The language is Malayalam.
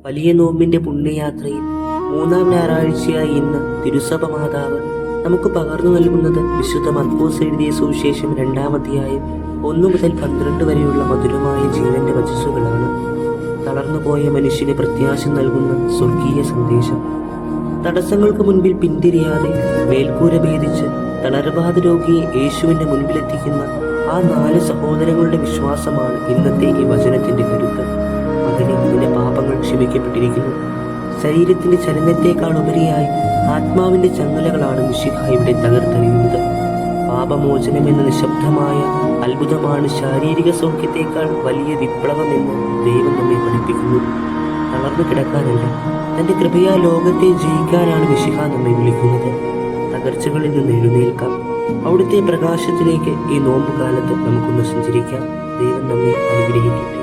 വലിയ നോമ്പിന്റെ പുണ്യയാത്രയിൽ മൂന്നാം ഞായറാഴ്ചയായ ഇന്ന് തിരുസഭ മാതാവ് നമുക്ക് പകർന്നു നൽകുന്നത് വിശുദ്ധ മർക്കോസ് എഴുതിയ സുവിശേഷം 2-ാം അധ്യായം 1 മുതൽ 12 വരെയുള്ള മധുരമായ ജീവന്റെ വചസ്സുകളാണ്. തളർന്നുപോയ മനുഷ്യന് പ്രത്യാശ നൽകുന്ന സ്വർഗീയ സന്ദേശം. തടസ്സങ്ങൾക്ക് മുൻപിൽ പിന്തിരിയാതെ മേൽക്കൂര ഭേദിച്ച് തളർവാദ രോഗിയെ യേശുവിന്റെ മുൻപിലെത്തിക്കുന്ന ആ 4 സഹോദരങ്ങളുടെ വിശ്വാസമാണ് ഇന്നത്തെ ഈ വചനത്തിന്റെ കരുത്ത്. മകനെ, നിന്റെ പാപങ്ങൾ ക്ഷമിക്കപ്പെട്ടിരിക്കുന്നു. ശരീരത്തിന്റെ ചലനത്തെക്കാൾ ഉപരിയായി ആത്മാവിന്റെ ചങ്ങലകളാണ് മിശിഹ ഇവിടെ തകർത്തെറിയുന്നത്. പാപമോചനം എന്ന നിശബ്ദമായ അത്ഭുതമാണ് ശാരീരിക സൗഖ്യത്തെക്കാൾ വലിയ വിപ്ലവമെന്ന് ദൈവം നമ്മെ പഠിപ്പിക്കുന്നു. തളർന്നു കിടക്കാനല്ല, തന്റെ കൃപയാ ലോകത്തെ ജയിക്കാനാണ് മിശിഹ നമ്മെ വിളിക്കുന്നത്. തകർച്ചകളിൽ നിന്ന് എഴുന്നേൽക്കാം. അവിടുത്തെ പ്രകാശത്തിലേക്ക് ഈ നോമ്പുകാലത്ത് നമുക്കൊന്ന് സഞ്ചരിക്കാം. ദൈവം നമ്മെ അനുഗ്രഹിക്കട്ടെ.